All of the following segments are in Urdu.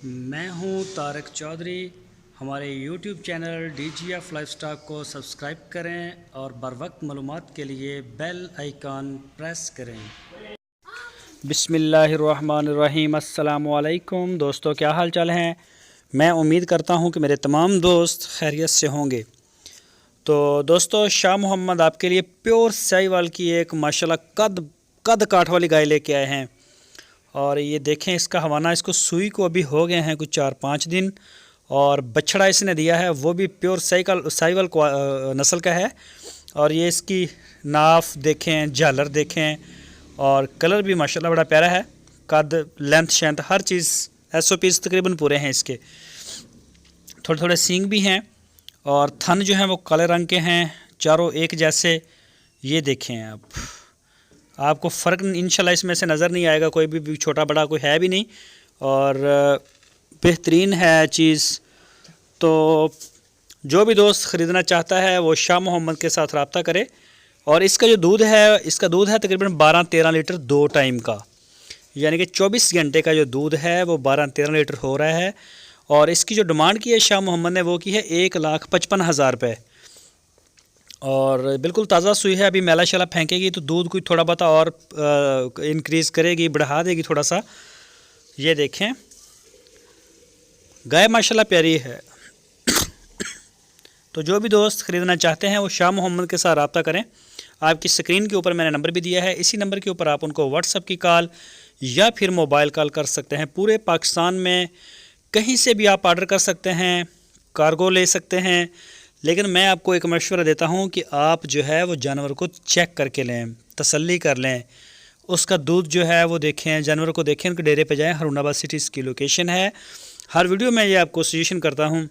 میں ہوں طارق چودھری۔ ہمارے YouTube channel D G F livestock کو سبسکرائب کریں اور بر وقت معلومات کے لیے بیل آئیکن پریس کریں۔ بسم اللہ الرحمن الرحیم۔ السلام علیکم دوستو، کیا حال چال ہیں؟ میں امید کرتا ہوں کہ میرے تمام دوست خیریت سے ہوں گے۔ تو دوستو، شاہ محمد آپ کے لیے پیور ساہیوال کی ایک ماشاءاللہ قد کاٹ والی گائے لے کے آئے ہیں، اور یہ دیکھیں اس کا حوانہ، اس کو سوئی کو ابھی ہو گئے ہیں کچھ 4-5 دن، اور بچھڑا اس نے دیا ہے وہ بھی پیور ساہیوال نسل کا ہے۔ اور یہ اس کی ناف دیکھیں، جھالر دیکھیں، اور کلر بھی ماشاءاللہ بڑا پیارا ہے۔ قد، لینتھ، شینتھ، ہر چیز SOPs تقریباً پورے ہیں اس کے۔ تھوڑے تھوڑے سینگ بھی ہیں، اور تھن جو ہیں وہ کالے رنگ کے ہیں، چاروں ایک جیسے۔ یہ دیکھیں آپ کو فرق انشاءاللہ اس میں سے نظر نہیں آئے گا، کوئی بھی چھوٹا بڑا کوئی ہے بھی نہیں، اور بہترین ہے چیز۔ تو جو بھی دوست خریدنا چاہتا ہے وہ شاہ محمد کے ساتھ رابطہ کرے۔ اور اس کا جو دودھ ہے تقریباً 12-13 لیٹر 2 ٹائم کا، یعنی کہ 24 گھنٹے کا جو دودھ ہے وہ 12-13 لیٹر ہو رہا ہے۔ اور اس کی جو ڈیمانڈ کی ہے شاہ محمد نے وہ کی ہے 1,55,000 روپے، اور بالکل تازہ سوئی ہے۔ ابھی میلا شیلا پھینکے گی تو دودھ کوئی تھوڑا بہت اور انکریز کرے گی، بڑھا دے گی تھوڑا سا۔ یہ دیکھیں گائے ماشاءاللہ پیاری ہے۔ تو جو بھی دوست خریدنا چاہتے ہیں وہ شاہ محمد کے ساتھ رابطہ کریں۔ آپ کی سکرین کے اوپر میں نے نمبر بھی دیا ہے، اسی نمبر کے اوپر آپ ان کو واٹس ایپ کی کال یا پھر موبائل کال کر سکتے ہیں۔ پورے پاکستان میں کہیں سے بھی آپ آرڈر کر سکتے ہیں، کارگو لے سکتے ہیں، لیکن میں آپ کو ایک مشورہ دیتا ہوں کہ آپ جو ہے وہ جانور کو چیک کر کے لیں، تسلی کر لیں۔ اس کا دودھ جو ہے وہ دیکھیں، جانور کو دیکھیں، ان کے ڈیرے پہ جائیں۔ ہارون آباد سٹی اس کی لوکیشن ہے، ہر ویڈیو میں یہ آپ کو سجیشن کرتا ہوں۔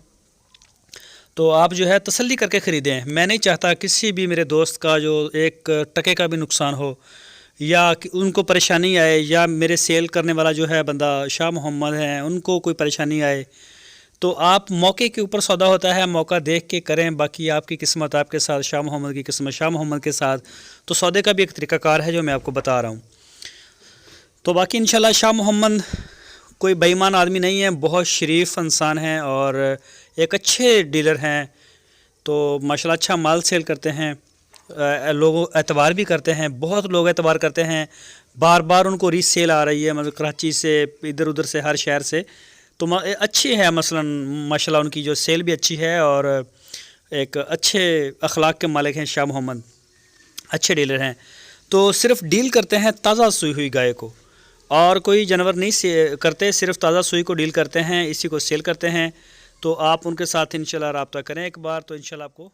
تو آپ جو ہے تسلی کر کے خریدیں۔ میں نہیں چاہتا کسی بھی میرے دوست کا جو ایک ٹکے کا بھی نقصان ہو، یا ان کو پریشانی آئے، یا میرے سیل کرنے والا جو ہے بندہ شاہ محمد ہیں ان کو کوئی پریشانی آئے۔ تو آپ موقع کے اوپر سودا ہوتا ہے، موقع دیکھ کے کریں۔ باقی آپ کی قسمت آپ کے ساتھ، شاہ محمد کی قسمت شاہ محمد کے ساتھ۔ تو سودے کا بھی ایک طریقہ کار ہے جو میں آپ کو بتا رہا ہوں۔ تو باقی انشاءاللہ شاہ محمد کوئی بے ایمان آدمی نہیں ہے، بہت شریف انسان ہیں، اور ایک اچھے ڈیلر ہیں۔ تو ماشاءاللہ اچھا مال سیل کرتے ہیں، لوگ اعتبار بھی کرتے ہیں، بہت لوگ اعتبار کرتے ہیں۔ بار بار ان کو ری سیل آ رہی ہے، مطلب کراچی سے، ادھر ادھر سے، ہر شہر سے۔ تو اچھی ہے، مثلا ماشاءاللہ ان کی جو سیل بھی اچھی ہے، اور ایک اچھے اخلاق کے مالک ہیں شاہ محمد، اچھے ڈیلر ہیں۔ تو صرف ڈیل کرتے ہیں تازہ سوئی ہوئی گائے کو، اور کوئی جانور نہیں کرتے، صرف تازہ سوئی کو ڈیل کرتے ہیں، اسی کو سیل کرتے ہیں۔ تو آپ ان کے ساتھ انشاءاللہ رابطہ کریں ایک بار، تو انشاءاللہ آپ کو